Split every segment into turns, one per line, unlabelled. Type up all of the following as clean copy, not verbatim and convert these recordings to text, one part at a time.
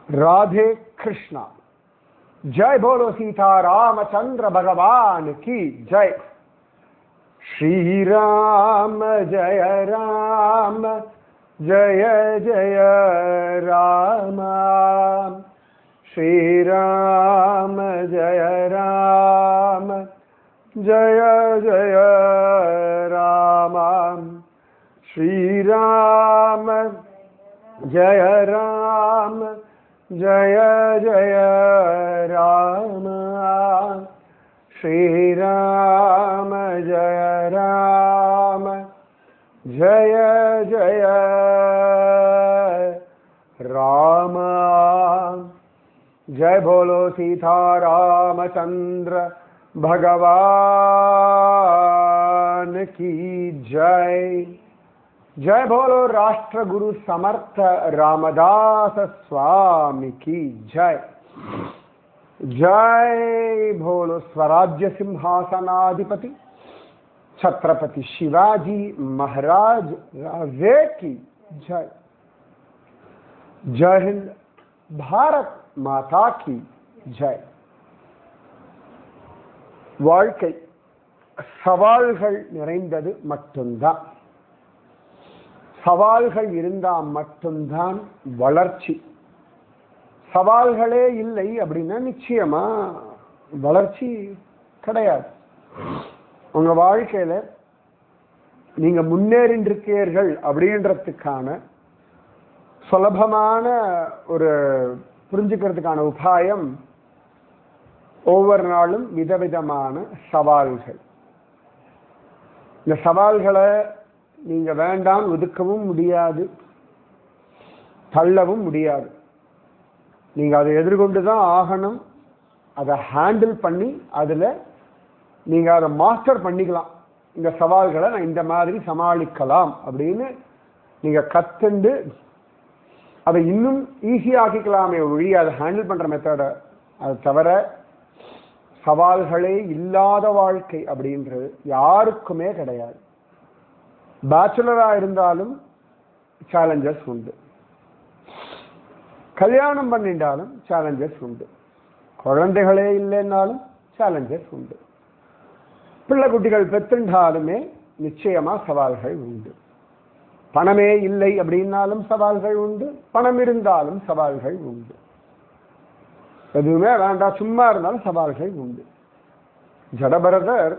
राधे कृष्णा। जय बोलो सीता रामचंद्र भगवान की जय। श्री राम जय राम जय जय राम। श्री राम जय राम जय जय राम। श्री राम जय राम जय जय राम। श्री राम जय राम जय जय राम। जय बोलो सीता रामचंद्र भगवान की जय। जय बोलो राष्ट्र गुरु समर्थ रामदास स्वामी की जय। जय बोलो स्वराज्य सिंहासनाधिपति छत्रपति शिवाजी महाराज राजे की जय। जय हिंद, भारत माता की जय। வாழ்க்கை சவால்கள் நிறைந்தது மட்டும்தான். சவால்கள் இருந்தால் மட்டும்தான் வளர்ச்சி. சவால்களே இல்லை அப்படின்னா நிச்சயமா வளர்ச்சி கிடையாது. உங்க வாழ்க்கையில நீங்க முன்னேறின்றிருக்கீர்கள் அப்படின்றதுக்கான சுலபமான ஒரு புரிஞ்சுக்கிறதுக்கான உபாயம் ஒவ்வொரு நாளும் விதவிதமான சவால்கள். இந்த சவால்களை நீங்க வேண்டாம் ஒதுக்கவும் முடியாது, தள்ளவும் முடியாது. நீங்க அதை எதிர்கொண்டுதான் ஆகணும். அதை ஹேண்டில் பண்ணி அதுல நீங்க அதை மாஸ்டர் பண்ணிக்கலாம். இந்த சவால்களை நான் இந்த மாதிரி சமாளிக்கலாம் அப்படின்னு நீங்க கத்துண்டு அதை இன்னும் ஈஸியாக்கிக்கலாமே ஒழிய அதை ஹேண்டில் பண்ற மெத்தட. அது தவிர சவால்களே இல்லாத வாழ்க்கை அப்படின்றது யாருக்குமே கிடையாது. பேச்சுலரா இருந்தாலும் சேலஞ்சஸ் உண்டு, கல்யாணம் பண்ணிட்டாலும் சேலஞ்சஸ் உண்டு, குழந்தைகளே இல்லைன்னாலும் சேலஞ்சஸ் உண்டு, பிள்ளை குட்டிகள் பெற்றுண்டாலுமே நிச்சயமா சவால்கள் உண்டு. பணமே இல்லை அப்படின்னாலும் சவால்கள் உண்டு, பணம் இருந்தாலும் சவால்கள் உண்டு. எதுவுமே வேண்டாம் சும்மா இருந்தாலும் சவால்கள் உண்டு. ஜடபரதர்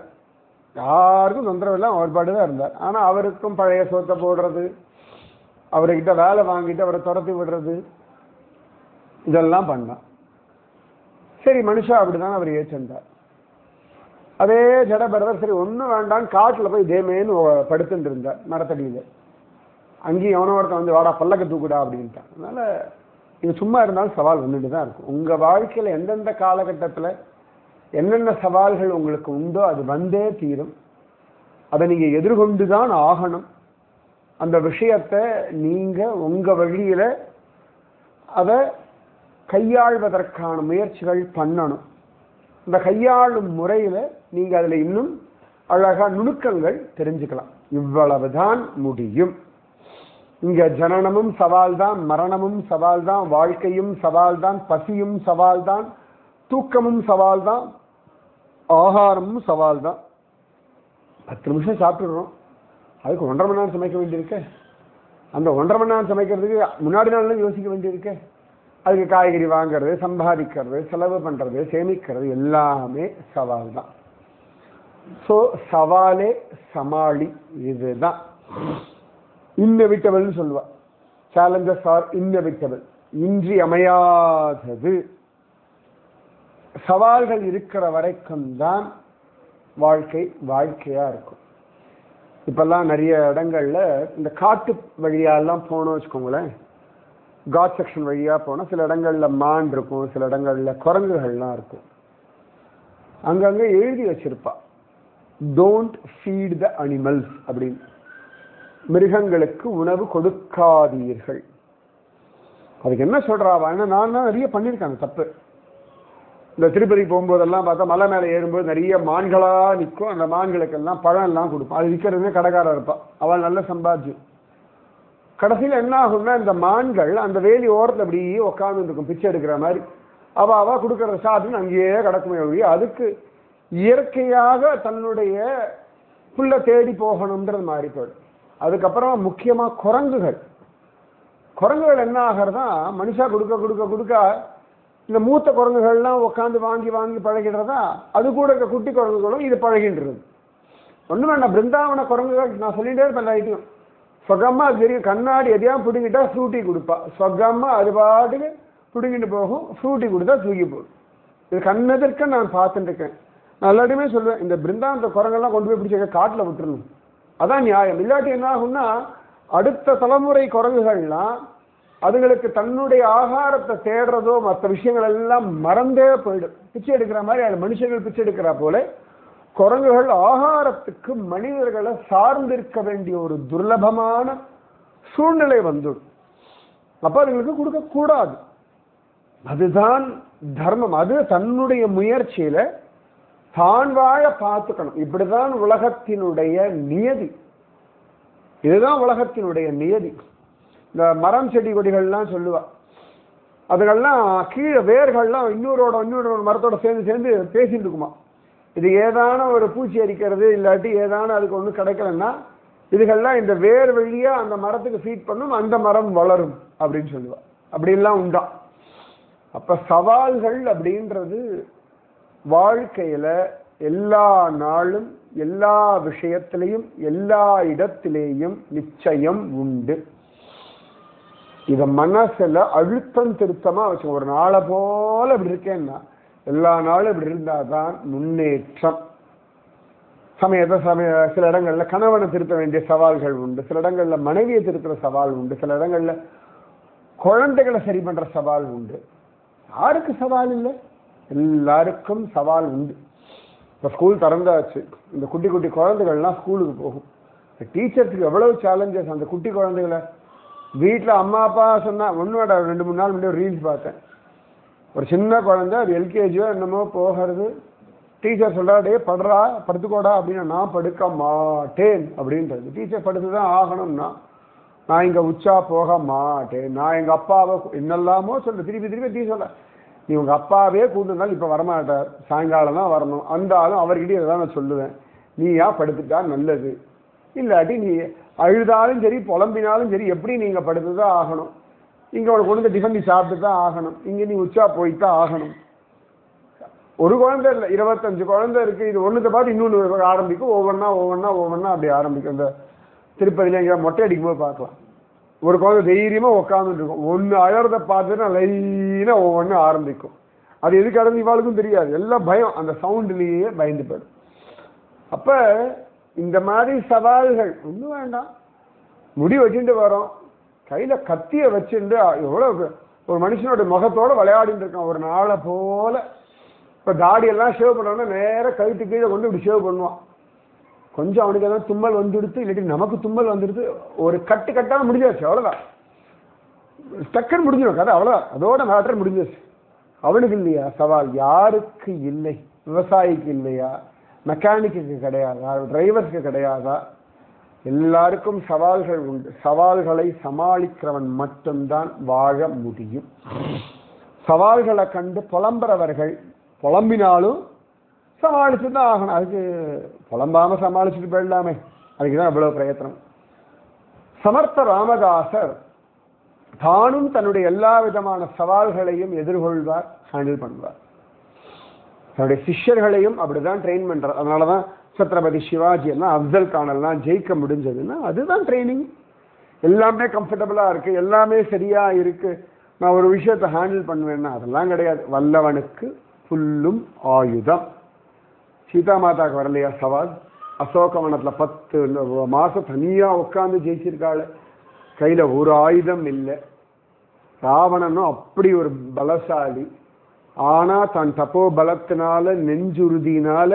யாருக்கும் தொந்தரவு இல்லை, அவர் பாட்டுதான் இருந்தார். ஆனா அவருக்கும் பழைய சோத்தை போடுறது, அவர்கிட்ட வேலை வாங்கிட்டு அவரை துரத்தி விடுறது, இதெல்லாம் பண்ணார். சரி மனுஷா அப்படிதான் அவர் ஏற்றிருந்தார். அதே ஜடபரதர் சரி ஒன்றும் வேண்டாம் காட்டுல போய் தேமேன்னு படுத்துட்டு இருந்தார் மரத்தடியில. அங்கேயும் எவனோ ஒருத்தன் வந்து வாடா பல்லக்க தூக்குடா அப்படின்ட்டான். அதனால இது சும்மா இருந்தாலும் சவால் வந்துட்டு தான் இருக்கும். உங்க வாழ்க்கையில எந்தெந்த காலகட்டத்தில் என்னென்ன சவால்கள் உங்களுக்கு உண்டோ அது வந்தே தீரும். அதை நீங்க எதிர்கொண்டுதான் ஆகணும். அந்த விஷயத்தை நீங்க உங்க வழியில அதை கையாள்வதற்கான முயற்சிகள் பண்ணணும். இந்த கையாளும் முறையில நீங்க அதுல இன்னும் அழகா நுணுக்கங்கள் தெரிஞ்சுக்கலாம். இவ்வளவுதான் முடியும். இங்க ஜனனமும் சவால் தான், மரணமும் சவால் தான், வாழ்க்கையும் சவால் தான், பசியும் சவால் தான், தூக்கமும் சவால் தான், ஆகாரமும் சவால் தான். 10 நிமிஷம் சாப்பிட்டுடுறோம், அதுக்கு 1.5 மணி நேரம் சமைக்க வேண்டியிருக்கு. அந்த 1.5 மணி நேரம் சமைக்கிறதுக்கு முன்னாடி நாள் யோசிக்க வேண்டியிருக்கு. அதுக்கு காய்கறி வாங்கிறது, சம்பாதிக்கிறது, செலவு பண்றது, சேமிக்கிறது எல்லாமே சவால் தான். ஸோ சவாலே சமாளி, இதுதான் இன்னெவிட்டபிள் சொல்லுவா. சேலஞ்சஸ் ஆர் இன்னெவிட்டபிள், இன்றி அமையாதது. சவால்கள் இருக்கிற வரைக்கும் தான் வாழ்க்கை வாழ்க்கையா இருக்கும். இப்பெல்லாம் நிறைய இடங்கள்ல இந்த காட்டு வழியாலாம் போனோம் வச்சுக்கோங்களேன், காட் செக்ஷன் வழியா போனா சில இடங்கள்ல மான் இருக்கும், சில இடங்கள்ல குரங்குகள்லாம் இருக்கும். அங்கங்க எழுதி வச்சிருப்பா, டோன்ட் ஃபீட் த அனிமல்ஸ் அப்படின்னு, மிருகங்களுக்கு உணவு கொடுக்காதீர்கள். அதுக்கு என்ன சொல்றாவா? நான் நிறைய பண்ணியிருக்காங்க தப்பு. இந்த திருப்பதி போகும்போதெல்லாம் பார்த்தா மலை மேலே ஏறும்போது நிறைய மான்களா நிற்கும். அந்த மான்களுக்கெல்லாம் பழம் எல்லாம் கொடுப்போம். அது விற்கிறதுனே கடைக்காரர் இருப்பான், அவள் நல்ல சம்பாத்தியம். கடைசியில் என்ன ஆகும்னா இந்த மான்கள் அந்த வேலி ஓரத்தில் அப்படியே உட்கார்ந்து இருக்கும் பிச்சை எடுக்கிற மாதிரி. அவ கொடுக்குற சாப்பிட்டு அங்கேயே கிடக்குமே ஒழிய அதுக்கு இயற்கையாக தன்னுடைய புல்லை தேடி போகணுன்றது மாதிரி போயிடும். அதுக்கப்புறம் முக்கியமா குரங்குகள் என்ன ஆகிறதா, மனுஷா கொடுக்க கொடுக்க கொடுக்க இந்த மூத்த குரங்குகள்லாம் உட்காந்து வாங்கி வாங்கி பழகிடுறதா, அது கூட இருக்க குட்டி குரங்குகளும் இது பழகின்றது. ஒன்றும் வேண்டாம், பிருந்தாவன குரங்குகள் நான் சொல்லிட்டே இருப்பேன் லைட்டும் சொகமா அது தெரியும். கண்ணாடி எதையா பிடுங்கிட்டா ஃப்ரூட்டி கொடுப்பா, சொகமா அது பாட்டுக்கு பிடுங்கிட்டு போகும், ஃப்ரூட்டி கொடுத்தா தூக்கி போடும். இது கண்ணெதிர்க்க நான் பார்த்துட்டு இருக்கேன். நான் எல்லாத்தையுமே சொல்லுவேன், இந்த பிருந்தாவனத்தை குரங்கெல்லாம் கொண்டு போய் பிடிச்ச காட்டில் விட்டுருணும், அதான் நியாயம். இல்லாட்டி என்ன ஆகும்னா அடுத்த தலைமுறை குரங்குகள்லாம் அதுங்களுக்கு தன்னுடைய ஆகாரத்தை தேடுறதோ மற்ற விஷயங்கள் எல்லாம் மறந்தே போயிடும். பிச்சை எடுக்கிற மாதிரி அது மனுஷங்கள் பிச்சை எடுக்கிறா போல குரங்குகள் ஆகாரத்துக்கு மனிதர்களை சார்ந்திருக்க வேண்டிய ஒரு துர்லபமான சூழ்நிலை வந்துடும். அப்ப அதுங்களுக்கு கொடுக்க கூடாது. அதுதான் தர்மம். அது தன்னுடைய முயற்சியில தான் வாழ பார்த்துக்கணும். இப்படிதான் உலகத்தினுடைய நியதி. இதுதான் உலகத்தினுடைய நியதி. இந்த மரம் செடி கொடிகள்லாம் சொல்லுவா, அதுகள்லாம் கீழே வேர்கள்லாம் இன்னொரு மரத்தோட சேர்ந்து பேசிட்டு இருக்குமா. இது ஏதான ஒரு பூச்சி அரிக்கிறது இல்லாட்டி ஏதான அதுக்கு ஒன்றும் கிடைக்கலன்னா இதுகள்லாம் இந்த வேர் வழியா அந்த மரத்துக்கு ஃபீட் பண்ணும், அந்த மரம் வளரும் அப்படின்னு சொல்லுவா. அப்படின்லாம் உண்டா. அப்ப சவால்கள் அப்படின்றது வாழ்க்கையில எல்லா நாளும் எல்லா விஷயத்திலையும் எல்லா இடத்திலேயும் நிச்சயம் உண்டு. இத மனசுல அழுத்தம் திருத்தமா வச்சு ஒரு நாளை போல இப்படி இருக்கேன்னா எல்லா நாளும் இப்படி இருந்தாதான் முன்னேற்றம். சில இடங்கள்ல கணவனை திருத்த வேண்டிய சவால்கள் உண்டு, சில இடங்கள்ல மனைவியை திருத்துற சவால் உண்டு, சில இடங்கள்ல குழந்தைகளை சரி பண்ற சவால் உண்டு. யாருக்கு சவால் இல்லை? எல்லாருக்கும் சவால் உண்டு. இப்போ ஸ்கூல் திறந்தாச்சு, இந்த குட்டி குட்டி குழந்தைகள்லாம் ஸ்கூலுக்கு போகும். டீச்சர்ஸுக்கு எவ்வளவு சேலஞ்சஸ். அந்த குட்டி குழந்தைகளை வீட்டில் அம்மா அப்பா சொன்னா ஒன்றும் 2-3 நாள் முன்னாடி ஒரு ரீல்ஸ் பார்த்தேன். ஒரு சின்ன குழந்தை அது எல்கேஜியோ என்னமோ போகிறது, டீச்சர் சொல்றாடே படுறா படுத்துக்கோடா அப்படின்னா நான் படுக்க மாட்டேன் அப்படின்றது. டீச்சர் படுத்து தான் ஆகணும்னா நான் இங்கே உச்சா போக மாட்டேன், நான் எங்கள் அப்பாவை என்னெல்லாமோ சொல்ல திருப்பி டீ சொல்ல, நீ உங்கள் அப்பாவே கூட்டிருந்தாலும் இப்போ வரமாட்டார், சாயங்காலம் தான் வரணும், அந்த ஆளும் அவர்கிட்ட இதை தான் நான் சொல்லுவேன், நீயா படுத்துட்டா நல்லது, இல்லாட்டி நீ அழுதாலும் சரி புலம்பினாலும் சரி எப்படி நீங்கள் படுத்து தான் ஆகணும், இங்கே உனக்கு கொண்டு டிஃபன் நீ சாப்பிட்டு தான் ஆகணும், இங்கே நீ உச்சா போய்தான் ஆகணும். ஒரு குழந்தை இல்லை 25 குழந்தை இருக்கு. இது ஒன்றுத்தை பார்த்து இன்னொன்று ஆரம்பிக்கும், ஒவ்வொன்றா அப்படி ஆரம்பிக்கும். இந்த திருப்பதியில் எங்கேயா மொட்டை அடிக்கும்போது பார்க்கலாம், ஒரு குழந்தை தைரியமா உட்காந்துட்டு இருக்கும், ஒன்று அழறத பார்த்துட்டு லைனா ஒவ்வொன்று ஆரம்பிக்கும். அது எதுக்கு அடர்ந்து இவாளுக்கும் தெரியாது, எல்லாம் பயம், அந்த சவுண்ட்லேயே பயந்து போயிடும். அப்ப இந்த மாதிரி சவால்கள் ஒன்றும் வேண்டாம். முடி வச்சுட்டு வரோம், கையில கத்திய வச்சுட்டு எவ்வளவு ஒரு மனுஷனோட முகத்தோட விளையாடிட்டு இருக்கான் ஒரு நாளை போல. இப்ப தாடியெல்லாம் ஷேவ் பண்ணோம்னா நேரம் கழுத்து கீழே கொண்டு இப்படி ஷேவ் பண்ணுவான். கொஞ்சம் அவனுக்கு எதாவது தும்மல் வந்துடுத்து, இல்லாட்டி நமக்கு தும்மல் வந்துடுது, ஒரு கட்டாம முடிஞ்சாச்சு, அவ்வளவுதான், டக்குன்னு முடிஞ்சிடும் கதை, அவ்வளவுதான், அதோட மேட்டர் முடிஞ்சாச்சு. அவனுக்கு இல்லையா சவால்? யாருக்கு இல்லை? விவசாயிக்கு இல்லையா? மெக்கானிக்கு கிடையாதா? டிரைவருக்கு கிடையாதா? எல்லாருக்கும் சவால்கள் உண்டு. சவால்களை சமாளிக்கிறவன் மட்டும்தான் வாழ முடியும். சவால்களை கண்டு புலம்புறவர்கள் புலம்பினாலும் சமாளிச்சு தான் ஆகணும். அதுக்கு புலம்பாம சமாளிச்சுட்டு போயிடலாமே, அதுக்குதான் இவ்வளவு பிரயத்தனம். சமர்த்த ராமதாசர் தானும் தன்னுடைய எல்லா விதமான சவால்களையும் எதிர்கொள்வார், ஹேண்டில் பண்ணுவார். தன்னுடைய சிஷ்யர்களையும் அப்படிதான் ட்ரெயின் பண்றார். அதனாலதான் சத்ரபதி சிவாஜி எல்லாம் அப்சல் கான் எல்லாம் ஜெயிக்க முடிஞ்சதுன்னா அதுதான் ட்ரைனிங். எல்லாமே கம்ஃபர்டபுளா இருக்கு, எல்லாமே சரியா இருக்கு, நான் ஒரு விஷயத்தை ஹேண்டில் பண்ணுவேன்னா அதெல்லாம் கிடையாது. வல்லவனுக்கு புல்லும் ஆயுதம். சீதா மாதாக்கு வரலையா சவால்? அசோகவனத்துல 10 மாசம் தனியா உட்காந்து ஜெயிச்சிருக்காள், கையில ஒரு ஆயுதம் இல்லை. ராவணனும் அப்படி ஒரு பலசாலி, ஆனா தன் தப்போ பலத்தினால நெஞ்சுறுதினால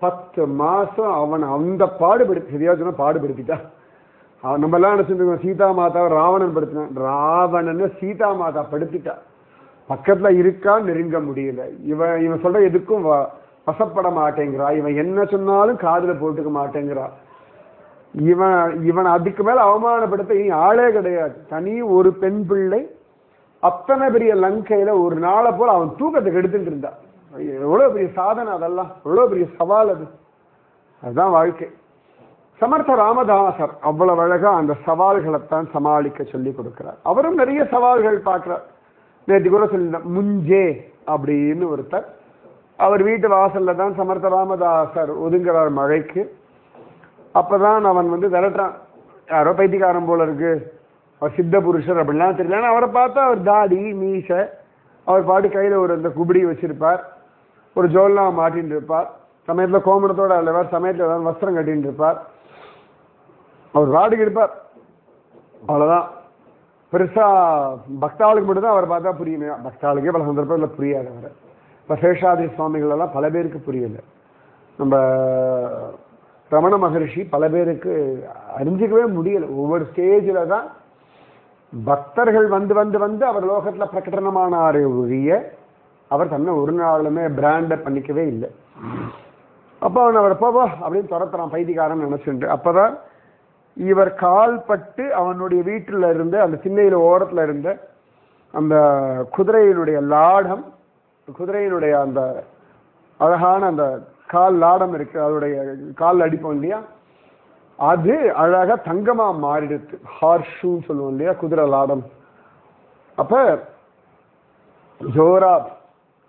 10 மாசம் அவன் அந்த பாடுபடுத்திட்டா. நம்ம எல்லாம் நினைச்சிருக்கோம் சீதா மாதாவை ராவணன் படுத்தினான், ராவணன் சீதா மாதா படுத்திட்டா. பக்கத்துல இருக்கா, நெருங்க முடியல. இவன் சொல்ற எதுக்கும் வசப்பட மாட்டேங்கிறா, இவன் என்ன சொன்னாலும் காதுல போட்டுக்க மாட்டேங்கிறா. இவன் அதுக்கு மேல அவமானப்படுத்த இனி ஆளே கிடையாது. தனி ஒரு பெண் பிள்ளை அத்தனை பெரிய லங்கையில ஒரு நாளை போல அவன் தூக்கத்துக்கு எடுத்துட்டு இருந்தான். எவ்வளவு பெரிய சாதனை அதெல்லாம், எவ்வளவு பெரிய சவால் அது. அதுதான் வாழ்க்கை. சமர்த்த ராமதாசர் அவ்வளவு அழகா அந்த சவால்களைத்தான் சமாளிக்க சொல்லி கொடுக்கிறார். அவரும் நிறைய சவால்கள் பார்க்கிறார். நேற்று கூட சொல்லியிருந்தேன், முஞ்சே அப்படின்னு ஒருத்தர், அவர் வீட்டு வாசல்ல தான் சமர்த்த ராமதாசர் ஒதுங்குறார் மழைக்கு. அப்பதான் அவன் விரட்டுறான், யாரோ பைத்தியக்காரன் போல இருக்கு, அவர் சித்த புருஷர் அப்படிலாம் தெரியல. அவரை பார்த்தா அவர் தாடி மீச, அவர் பாட்டு கையில ஒரு இந்த குபிடி வச்சிருப்பார், ஒரு ஜோல்லா மாட்டின்னு இருப்பார், சமயத்துல கோமணத்தோட அல்லவர், சமயத்துல ஏதாவது வஸ்திரம் கட்டின்னு இருப்பார், அவர் வாடகை இருப்பார், அவ்வளவுதான். பெருசா பக்தாளுக்கு மட்டும்தான் அவர் பார்த்தா புரியுமே, பக்தாளுக்கே பல சந்தர்ப்பத்தில் புரியாது. அவரை இப்ப சேஷாதிரி சுவாமிகள் எல்லாம் பல பேருக்கு புரியல. நம்ம ரமண மகரிஷி பல பேருக்கு அறிஞ்சிக்கவே முடியல. ஒவ்வொரு ஸ்டேஜில் தான் பக்தர்கள் வந்து வந்து வந்து அவர் லோகத்துல பிரகடனமானாரே ஒழிய அவர் தன்னை ஒரு நாளுமே பிராண்ட பண்ணிக்கவே இல்லை. அப்போ அவன் அவர் போவா அப்படின்னு துரத்துறான், பைத்தியக்காரன் நினைச்சுட்டு. அப்பதான் இவர் கால் பட்டு அவனுடைய வீட்டில் இருந்த அந்த சின்னையில ஓரத்துல இருந்த அந்த குதிரையினுடைய லாடம், குதிரையினுடைய அந்த அழகான அந்த கால் லாடம் இருக்கு, அதோடைய கால் அடிப்போம் இல்லையா, அது அழகா தங்கமா மாறிடுது. ஹார்ஸ் ஷூன்னு சொல்லுவோம் இல்லையா, குதிரை லாடம். அப்ப ஜோரா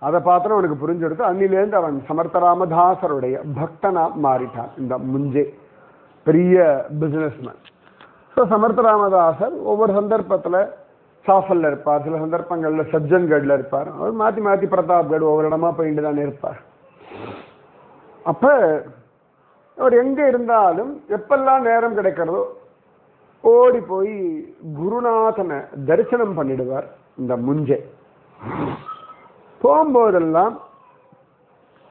அதை பார்த்தோன்னு அவனுக்கு புரிஞ்செடுத்து அன்னிலேருந்து அவன் சமர்த்த ராமதாசருடைய பக்தனா மாறிட்டான். இந்த முஞ்சே பெரிய பிசினஸ்மேன். ஸோ சமர்த்த ராமதாசர் ஒவ்வொரு சந்தர்ப்பத்துல சாஃபல்ல இருப்பார், சில சந்தர்ப்பங்கள்ல சஜ்ஜன்கட்ல இருப்பார், அவர் மாத்தி மாத்தி பிரதாப்கட் ஒவ்வொரு இடமா போயிட்டு தானே இருப்பார். அப்ப அவர் எங்க இருந்தாலும் எப்பெல்லாம் நேரம் கிடைக்கிறதோ ஓடி போய் குருநாதனை தரிசனம் பண்ணிடுவார். இந்த முஞ்சே போகும்போதெல்லாம்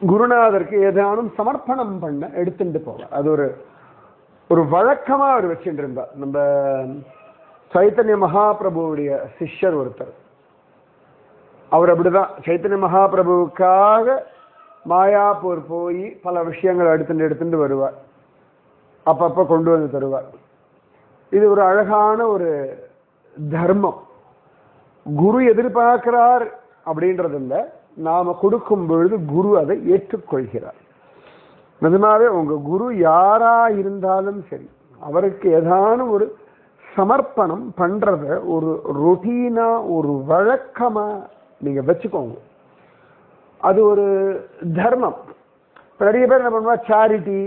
குருநாதருக்கு ஏதானும் சமர்ப்பணம் பண்ண எடுத்துட்டு போவார். அது ஒரு வழக்கமா அவர் வச்சுட்டு இருந்தார். நம்ம சைத்தன்ய மகாபிரபுவுடைய சிஷ்யர் ஒருத்தர், அவர் அப்படிதான் சைத்தன்ய மகாபிரபுவுக்காக மாயாப்பூர் போய் பல விஷயங்கள் எடுத்துட்டு வருவார், அப்பப்ப கொண்டு வந்து தருவார். இது ஒரு அழகான ஒரு தர்மம். குரு எதிர்பார்க்கிறார் அப்படின்றது இல்லை, நாம கொடுக்கும் பொழுது குரு அதை ஏற்றுக்கொள்கிறார். நிஜமாவே உங்க குரு யாரா இருந்தாலும் சரி, அவருக்கு ஏதானும் ஒரு சமர்ப்பணம் பண்றத ஒரு ரொட்டீனா ஒரு வழக்கமா நீங்க வச்சுக்கோங்க. அது ஒரு தர்மம். நிறைய பேர் என்ன பண்ணுவா, சேரிட்டி,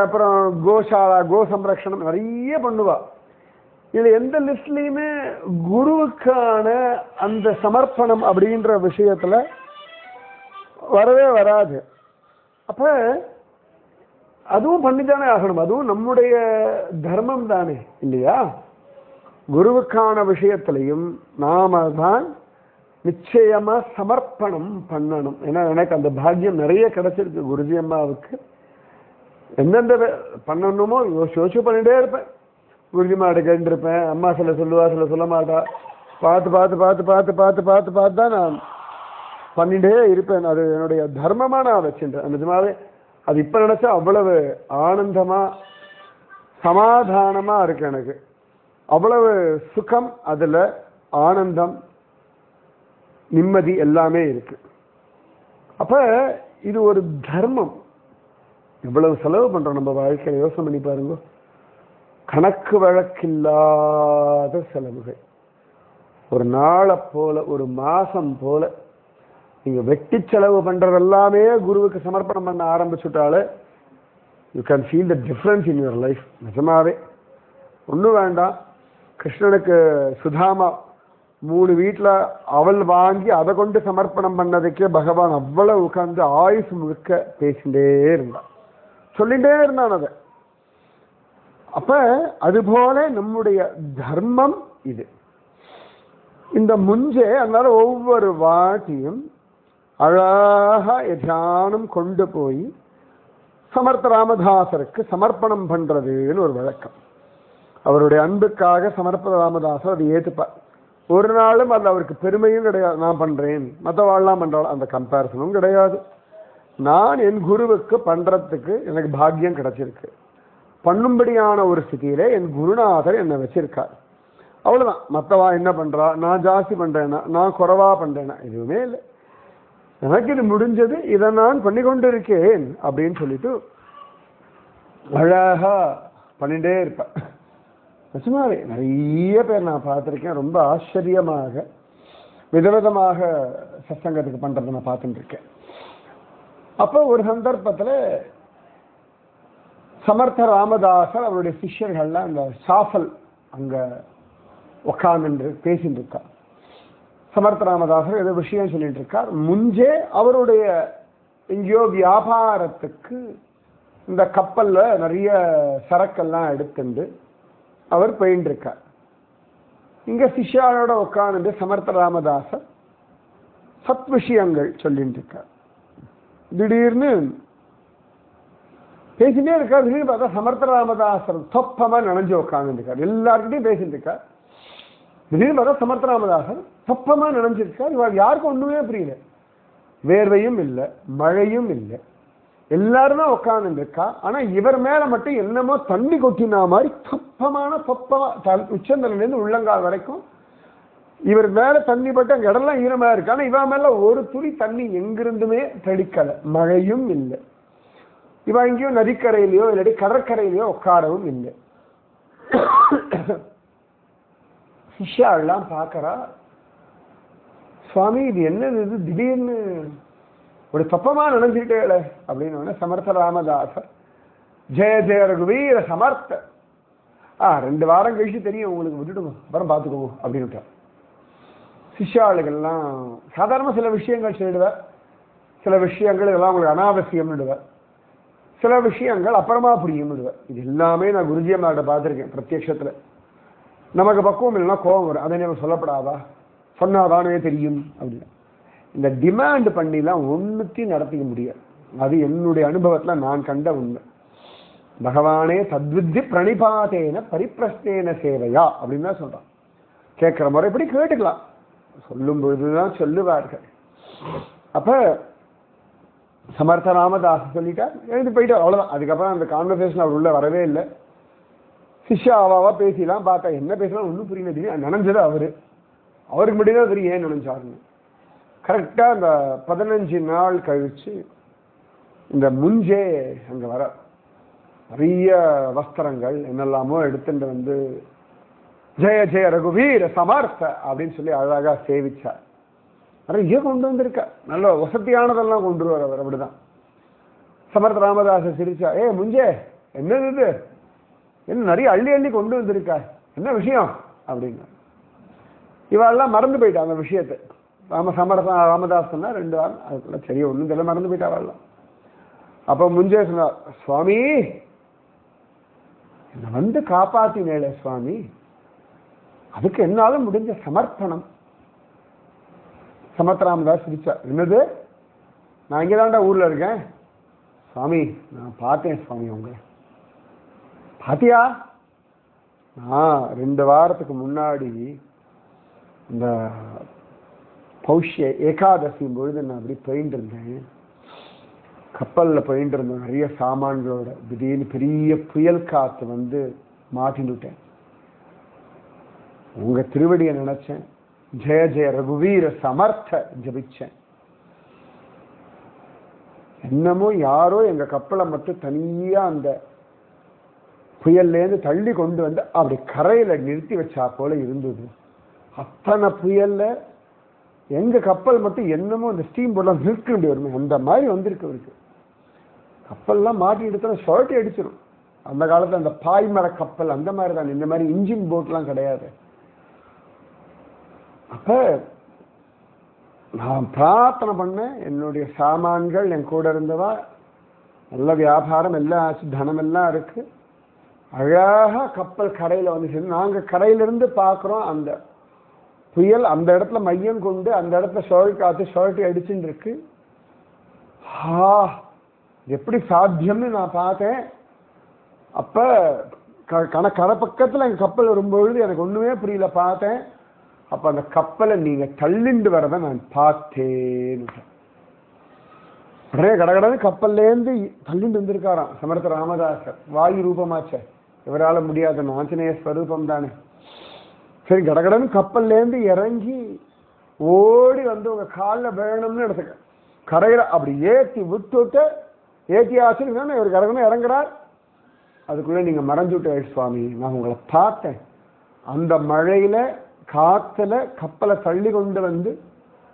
அப்புறம் கோசாலா, கோ சம்ரக்ஷணம் நிறைய பண்ணுவா. இதுல எந்த லிஸ்ட்லயுமே குருவுக்கான அந்த சமர்ப்பணம் அப்படின்ற விஷயத்துல வரவே வராது. அப்ப அதுவும் பண்ணித்தானே ஆகணும், அதுவும் நம்முடைய தர்மம் தானே இல்லையா? குருவுக்கான விஷயத்திலையும் நாம தான் நிச்சயமா சமர்ப்பணம் பண்ணணும். ஏன்னா எனக்கு அந்த பாக்கியம் நிறைய கிடைச்சிருக்கு. குருஜி அம்மாவுக்கு எந்தெந்த பண்ணணுமோ யோசிச்சு பண்ணிட்டே இருப்பேன். குருஜி மாட்ட கேட்டுருப்பேன், அம்மா சில சொல்லுவா சில சொல்ல மாட்டா, பார்த்து பார்த்து பார்த்து பார்த்து பார்த்து பார்த்து பார்த்து தான் நான் பண்ணிட்டே இருப்பேன். அது என்னுடைய தர்மமா நான் வச்சுட்டேன். நிஜமாவே அது இப்ப நினைச்சா அவ்வளவு ஆனந்தமா சமாதானமா இருக்கு. எனக்கு அவ்வளவு சுகம், அதுல ஆனந்தம், நிம்மதி எல்லாமே இருக்கு. அப்ப இது ஒரு தர்மம். இவ்வளவு செலவு பண்றோம் நம்ம வாழ்க்கையில, யோசனை பண்ணி பாருங்க. கணக்கு வழக்கில்லாத செலவுகள். ஒரு நாளை போல, ஒரு மாசம் போல நீங்க வெட்டி செலவு பண்றது எல்லாமே குருவுக்கு சமர்ப்பணம் பண்ண ஆரம்பிச்சுட்டாலே you can feel the difference in your life. நிஜமாவே ஒன்றும் வேண்டாம். கிருஷ்ணனுக்கு சுதாமா 3 வீட்டில் அவள் வாங்கி அதை கொண்டு சமர்ப்பணம் பண்ணதுக்கே பகவான் அவ்வளவு உட்கார்ந்து ஆயுசு முழுக்க பேசிட்டே இருந்தான், சொல்லிட்டே இருந்தான் அதை. அப்ப அதுபோல நம்முடைய தர்மம் இது. இந்த முஞ்சே அதனால ஒவ்வொரு வாட்டியும் அழகா தியானம் கொண்டு போய் சமர்த்த ராமதாசருக்கு சமர்ப்பணம் பண்றதுன்னு ஒரு வழக்கம். அவருடைய அன்புக்காக சமர்ப்ப ராமதாசர் அதை ஏற்றுப்பார். ஒரு நாளும் அது அவருக்கு பெருமையும் கிடையாது, நான் பண்றேன் மற்றவாழ்லாம் பண்றாள் அந்த கம்பேரிசனும் கிடையாது. நான் என் குருவுக்கு பண்றதுக்கு எனக்கு பாக்கியம் கிடைச்சிருக்கு, பண்ணும்படியான ஒரு ஸ்திதியில என் குருநாதர் என்னை வச்சிருக்கார். அவ்வளவுதான். மற்றவா என்ன பண்றா, நான் ஜாஸ்தி பண்றேன்னா, நான் குறைவா பண்றேன்னா எதுவுமே இல்லை. எனக்கு இது முடிஞ்சது, இதை நான் பண்ணி கொண்டு இருக்கேன் அப்படின்னு சொல்லிட்டு அழகா பண்ணிட்டே இருப்பேன். நிஜமாவே நிறைய பேர் நான் பார்த்துருக்கேன். ரொம்ப ஆச்சரியமாக விதவிதமாக சத்சங்கத்துக்கு பண்றதை நான் பார்த்துட்டு இருக்கேன். அப்போ ஒரு சந்தர்ப்பத்தில் சமர்த்த ராமதாசர் அவருடைய சிஷ்யர்கள்லாம் அந்த சாஃபல் அங்க உட்கார்ந்து பேசிட்டு இருக்கார். சமர்த்த ராமதாசர் ஏதோ விஷயம் சொல்லிட்டு இருக்கார். முஞ்சே அவருடைய எங்கேயோ வியாபாரத்துக்கு இந்த கப்பல்ல நிறைய சரக்கெல்லாம் எடுத்துண்டு அவர் போயிட்டு இருக்கார். இங்க சிஷ்யாரோட உட்கார்ந்து சமர்த்த ராமதாசர் சத் விஷயங்கள் சொல்லிட்டு இருக்கார். திடீர்னு பேசிட்டே இருக்கார். திடீர்னு பார்த்தா சமர்த்த ராமதாசர் தொப்பமா நனைஞ்சு உட்கார்ந்து இருக்கார். எல்லார்கிட்டையும் பேசிட்டு இருக்கார். திடீர்னு பார்த்தா சமர்த்த ராமதாசர் தொப்பமா நனைஞ்சிருக்கார். இவர் யாருக்கும் ஒண்ணுமே புரியல. வேர்வையும் இல்லை, மழையும் இல்லை, எல்லாரும் தான் உட்கார்ந்து இருக்கா. ஆனா இவர் மேல மட்டும் என்னமோ தண்ணி கொட்டினா மாதிரி தொப்பமா உச்சந்தலிருந்து உள்ளங்கால் வரைக்கும் இவர் மேல தண்ணி பட்டு அங்க இடம்லாம் ஈரமா இருக்கு. ஆனா இவன் மேல ஒரு துளி தண்ணி எங்கிருந்துமே தெளிக்கல. மழையும் இல்லை. இவன் எங்கேயோ நதிக்கரையிலையோ இல்லாட்டி கடற்கரையிலையோ உட்காரவும் இல்லை. சிஷ்யா எல்லாம் பார்க்கறா. சுவாமி இது என்னது, இது திடீர்னு ஒரு தொப்பமா நினைஞ்சுக்கிட்டே அப்படின்னு சமர்த்த ராமதாசர் ஜெய ஜெய ரகுவீர சமர்த்த 2 வாரம் கழிச்சு தெரியும் உங்களுக்கு, விட்டுடுங்க அப்புறம் பார்த்துக்குவோம் அப்படின்னு. சிஷ்யாளுகள்லாம் சாதாரண சில விஷயங்கள் சொல்லிடுவார். சில விஷயங்கள் இதெல்லாம் உங்களுக்கு அனாவசியம்னு விடுவார். சில விஷயங்கள் அப்புறமா புரியும் விடுவார். இது எல்லாமே நான் குருஜி அம்மாட்ட பார்த்துருக்கேன் பிரத்யக்ஷத்துல. நமக்கு பக்குவம் இல்லைன்னா கோபம் வரும். அதை நம்ம சொல்லப்படாதா, சொன்னாதானே தெரியும் அப்படின்னு. இந்த டிமாண்ட் பண்ணிலாம் ஒன்றுத்தையும் நடத்திக்க முடியாது. அது என்னுடைய அனுபவத்துல நான் கண்ட உண்மை. பகவானே தத்வித்தி பிரணிபாதேன பரிப்பிரஸ்னேன சேவையா அப்படின்னு தான் சொல்றான். கேட்கிற முறை இப்படி கேட்டுக்கலாம், சொல்லும் பொழுதுதான் சொல்லுவார்கள். அப்ப சமர்த்த ராமதாஸ் சொல்லிட்டார், எழுந்து போயிட்டு அவ்வளவுதான். அதுக்கப்புறம் அந்த கான்வர்சேஷன் அவர் உள்ள வரவே இல்லை. சிஷ்யா அவாவா பேசிலாம் பார்த்தா என்ன பேசலாம் ஒன்றும் புரியல. நினைஞ்சது அவருக்கு மட்டும்தான் தெரியும் ஏன் நினைச்சாருன்னு. கரெக்டா அந்த 15 நாள் கழிச்சு இந்த முஞ்சே அங்க வர நிறைய வஸ்திரங்கள் என்னெல்லாமோ எடுத்துட்டு வந்து ஜெய ஜெய ரகுவீர சமர்த்த அப்படின்னு சொல்லி அழகா சேவிச்சார். நிறைய கொண்டு வந்திருக்க, நல்ல வசதியானதெல்லாம் கொண்டு வருவார் அவர். அப்படிதான் சமர்த்த ராமதாச சிரிச்சா, முஞ்சே என்னது இது, என்ன நிறைய அள்ளி அள்ளி கொண்டு வந்திருக்கா, என்ன விஷயம் அப்படின்னு. இவாள்லாம் மறந்து போயிட்டா அந்த விஷயத்தை. ராமதாஸ் சொன்னா 2 வாரம் அதுக்குள்ள சரி ஒண்ணும் தெரியல, மறந்து போயிட்டா வாழலாம். அப்ப முஞ்சே சொன்னார், சுவாமி என்ன வந்து காப்பாத்தினேளே சுவாமி, அதுக்கு என்னால முடிஞ்ச சமர்ப்பணம். சமர்த்த ராமதாஸ் சிரிச்சா, என்னது நான் இங்கதான்டா ஊர்ல இருக்கேன் சுவாமி, நான் பார்த்தேன் சுவாமி உங்களை. பாத்தியா, நான் 2 வாரத்துக்கு முன்னாடி இந்த பௌஷ்ய ஏகாதசியும் பொழுது நான் அப்படி போயிட்டு இருந்தேன், கப்பலில் போயிட்டு இருந்தேன் நிறைய சாமான்களோட. திடீர்னு பெரிய புயல் காற்று வந்து மாட்டின்னுட்டேன். உங்க திருவடியை நினைச்சேன், ஜெய ஜெய ரகுவீர சமர்த்த ஜபிச்சேன். என்னமோ யாரோ எங்க கப்பலை மட்டும் தனியா அந்த புயல்லேருந்து தள்ளி கொண்டு வந்து அப்படி கரையில நிறுத்தி வச்சா போல இருந்தது. அத்தனை புயல்ல எங்க கப்பல் மட்டும் என்னமோ அந்த ஸ்டீம் போர்ட்லாம் நிற்க வேண்டி வருமே அந்த மாதிரி வந்திருக்கு அவருக்கு. கப்பல்லாம் மாட்டி எடுத்தா ஷர்ட்டை அடிச்சிடும். அந்த காலத்துல அந்த பாய்மர கப்பல் அந்த மாதிரி தான், இந்த மாதிரி இன்ஜின் போட்லாம் கிடையாது. அப்ப நான் பிரார்த்தனை பண்ணேன், என்னுடைய சாமான்கள் என் கூட இருந்தவா நல்ல வியாபாரம் எல்லாம் ஆச்சு, தனம் எல்லாம் இருக்கு, அழகா கப்பல் கரையில வந்து சேர்ந்து நாங்க கரையிலிருந்து பாக்குறோம் அந்த புயல் அந்த இடத்துல மையம் கொண்டு அந்த இடத்துல ஷர்ட் அடிச்சுட்டு இருக்கு. எப்படி சாத்தியம்னு நான் பார்த்தேன். அப்ப கரை பக்கத்துல எங்க கப்பல் வரும்பொழுது எனக்கு ஒண்ணுமே புரியல பார்த்தேன். அப்ப அந்த கப்பலை நீங்க தள்ளிண்டு வரத நான் பார்த்தேன். உடனே கடகடன்னு கப்பல்லேருந்து தள்ளிட்டு வந்திருக்காராம் சமர்த்த ராமதாசர். வாயு ரூபமாச்ச, இவரால் முடியாத ஆஞ்சநேய ஸ்வரூபம் தானே. சரி, கடகடன்னு கப்பல்லேருந்து இறங்கி ஓடி வந்து உங்க காலில் வேணும்னு எடுத்துக்க கரையில அப்படி ஏற்றி விட்டுட்டு ஏற்றி ஆச்சுன்னு இவர் கடகடன்னு இறங்குறார். அதுக்குள்ள நீங்க மறைஞ்சு விட்ட சுவாமி, நான் உங்களை பார்த்தேன். அந்த மழையில காத்துல கப்பலை தள்ளி கொண்டு வந்து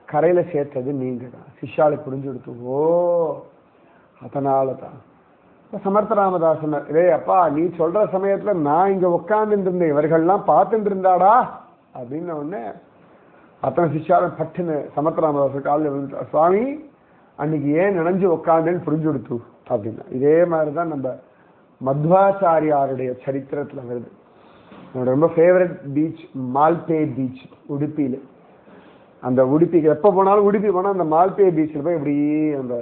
கரையில சேர்த்தது நீங்க தான். சிஷ்யாலை புரிஞ்சு கொடுத்து, ஓ அதனாலதான். சமர்த்த ராமதாசன், ரே அப்பா நீ சொல்ற சமயத்துல நான் இங்க உட்கார்ந்துட்டு இருந்தேன், இவர்கள்லாம் பார்த்துட்டு இருந்தாடா அப்படின்னு உடனே அத்தனை சிஷ்யாலும் பட்டுன்னு சமர்த்த ராமதாசன் காலில் விழுந்துட்டா. சுவாமி அன்னைக்கு ஏன் நினைஞ்சு உட்காந்துன்னு புரிஞ்சு கொடுத்து அப்படின்னா. இதே மாதிரிதான் நம்ம மத்வாச்சாரியாருடைய சரித்திரத்துல வருது. என்னோட ரொம்ப ஃபேவரட் பீச் மால்பே பீச் உடுப்பியில. அந்த உடுப்பிக்கு எப்போ போனாலும் உடுப்பி போனால் அந்த மால்பே பீச்சில் போய் இப்படி அந்த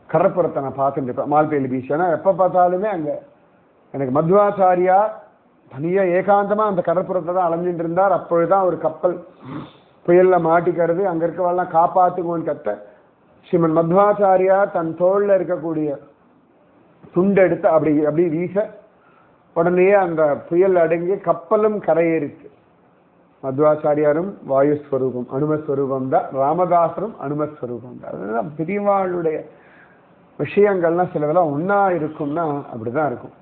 கடற்புறத்தை நான் பார்த்துட்டு இருப்பேன். மால்பேலி பீச் ஏன்னா எப்போ பார்த்தாலுமே அங்கே எனக்கு மத்வாச்சாரியா தனியாக ஏகாந்தமாக அந்த கடற்புறத்தை தான் அலைஞ்சிட்டு இருந்தார். அப்பொழுதுதான் ஒரு கப்பல் புயலில் மாட்டிக்கிறது, அங்கே இருக்கவெல்லாம் காப்பாற்றுங்கன்னு கத்த ஸ்ரீமன் மத்வாச்சாரியா தன் தோளில் இருக்கக்கூடிய துண்டு எடுத்து அப்படி அப்படி வீச உடனே அந்த புயல் அடங்கி கப்பலும் கரையேறிச்சு. மத்வாச்சாரியாரும் வாயுஸ்வரூபம் அனுமஸ்வரூபம் தான், ராமதாசரும் அனுமஸ்வரூபம் தான். அதுதான் பெரியவாளுடைய விஷயங்கள்லாம் சிலதெல்லாம் ஒன்னா இருக்கும்னா அப்படிதான் இருக்கும்.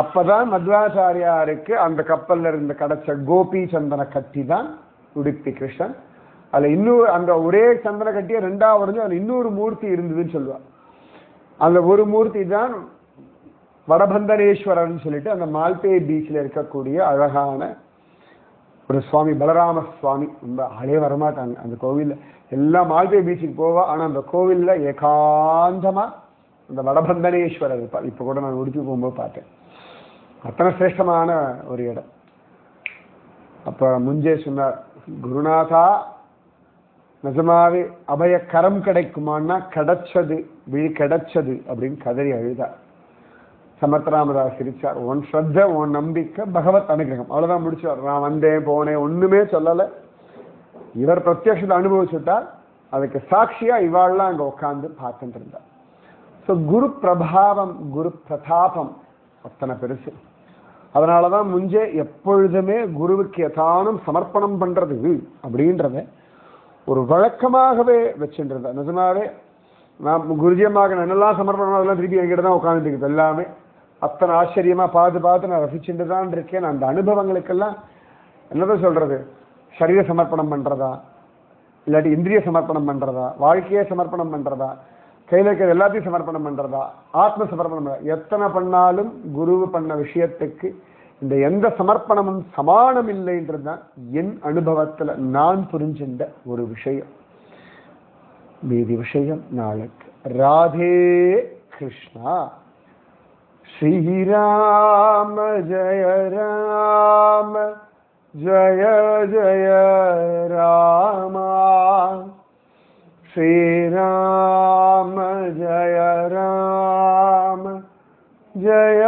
அப்பதான் மத்வாச்சாரியாருக்கு அந்த கப்பல்ல இருந்து கிடைச்ச கோபி சந்தன கட்டி தான் உடுப்பி கிருஷ்ணன். அதுல இன்னொரு அந்த ஒரே சந்தன கட்டிய ரெண்டாவது அதுல இன்னொரு மூர்த்தி இருந்ததுன்னு சொல்லுவார். அந்த ஒரு மூர்த்தி தான் வடபந்தனேஸ்வரர்னு சொல்லிட்டு அந்த மால்பே பீச்சில் இருக்கக்கூடிய அழகான ஒரு சுவாமி, பலராம சுவாமி. ரொம்ப ஆளே வரமாட்டாங்க அந்த கோவில்ல. எல்லாம் மால்பே பீச்சுக்கு போவா, ஆனா அந்த கோவில்ல ஏகாந்தமா அந்த வடபந்தனேஸ்வரர் இருப்பார். இப்ப கூட நான் உடுப்பி போகும்போது பார்த்தேன். அத்தனை சிரேஷ்டமான ஒரு இடம். அப்ப முஞ்சே சொன்னார், குருநாதா நிஜமாவே அபய கரம் கிடைக்குமான்னா கிடைச்சது, விழி கிடைச்சது அப்படின்னு கதறி அழுதார். சமர்த்தராமதாஸ் சிரிச்சார். உன் ஸ்ரத்த, உன் நம்பிக்கை, பகவத் அனுகிரகம், அவ்வளவுதான் முடிச்சார். நான் வந்தேன் போனேன் ஒண்ணுமே சொல்லலை. இவர் பிரத்யட்சத்தை அனுபவிச்சுட்டார். அதுக்கு சாட்சியா இவாள்லாம் அங்க உட்கார்ந்து பார்த்துட்டு இருந்தார். ஸோ குரு பிரபாவம், குரு பிரதாபம் அத்தனை பெருசு. அதனாலதான் முஞ்சே எப்பொழுதுமே குருவுக்கு எதானும் சமர்ப்பணம் பண்றது அப்படின்றத ஒரு வழக்கமாகவே வச்சுருந்த. நிஜமாவே நான் குருஜியமாக என்னெல்லாம் சமர்ப்பணம் அதெல்லாம் திருப்பி என்கிட்ட தான் உட்காந்துட்டு இருக்குது. எல்லாமே அத்தனை ஆச்சரியமா பார்த்து நான் ரசிச்சுட்டு தான் இருக்கேன். அந்த அனுபவங்களுக்கெல்லாம் என்னதான் சொல்றது, சரீர சமர்ப்பணம் பண்றதா, இல்லாட்டி இந்திரிய சமர்ப்பணம் பண்றதா, வாழ்க்கையே சமர்ப்பணம் பண்றதா, கையில இருக்கிற எல்லாத்தையும் சமர்ப்பணம் பண்றதா, ஆத்ம சமர்ப்பணம் பண்றதா, எத்தனை பண்ணாலும் குரு பண்ண விஷயத்துக்கு இந்த எந்த சமர்ப்பணமும் சமானம் இல்லைன்றதுதான் என் அனுபவத்துல நான் புரிஞ்சின்ற ஒரு விஷயம். மீதி விஷயம் நாளைக்கு. ராதே கிருஷ்ணா. ஸ்ரீராம ஜெய ராம ஜெய ஜெய ராமா. ஸ்ரீராம ஜெய ராம ஜெய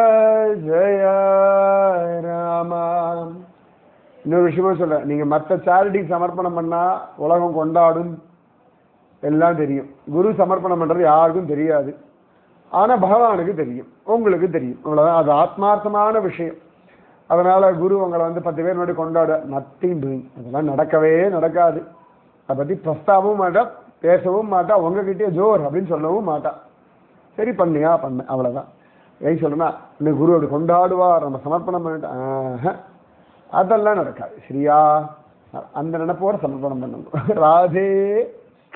ஜெய ராமா. இன்னொரு விஷயமும் சொல்ல, நீங்க மற்ற சேரிட்டி சமர்ப்பணம் பண்ணா உலகம் கொண்டாடும் எல்லாம் தெரியும். குரு சமர்ப்பணம் பண்றது யாருக்கும் தெரியாது. ஆனா பகவானுக்கு தெரியும், உங்களுக்கு தெரியும். அவ்வளவுதான். அது ஆத்மார்த்தமான விஷயம். அதனால குரு உங்களை 10 பேர் முன்னாடி கொண்டாட நத்திங் டூயிங். அதெல்லாம் நடக்கவே நடக்காது. அதை பத்தி பிரஸ்தாபவும் மாட்டா, பேசவும் மாட்டா, உங்ககிட்டயே ஜோர் அப்படின்னு சொல்லவும் மாட்டா. சரி பண்ணியா பண்ண, அவ்வளவுதான். ஏன் சொல்றேன்னா, இன்னைக்கு குரு அப்படி கொண்டாடுவார், நம்ம சமர்ப்பணம் பண்ணிட்டோம், அதெல்லாம் நடக்காது. சரியா? அந்த நினைப்போட சமர்ப்பணம் பண்ணணும். ராதே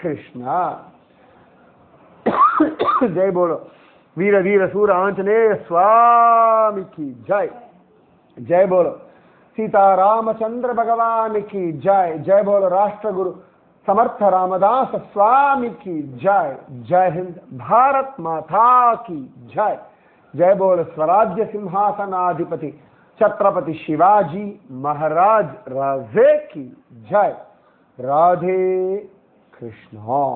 கிருஷ்ணா. ஜெய் போலோ வீர வீர சூர ஆஞ்சநேய சுவாமி की जय. जय बोलो सीता रामचंद्र भगवान की जय. जय बोलो राष्ट्र गुरु समर्थ रामदास स्वामी की जय. जय हिंद. भारत माता की जय. जय बोलो स्वराज्य सिंहासनाधिपति छत्रपति शिवाजी महाराज राजे की जय. राधे कृष्णा.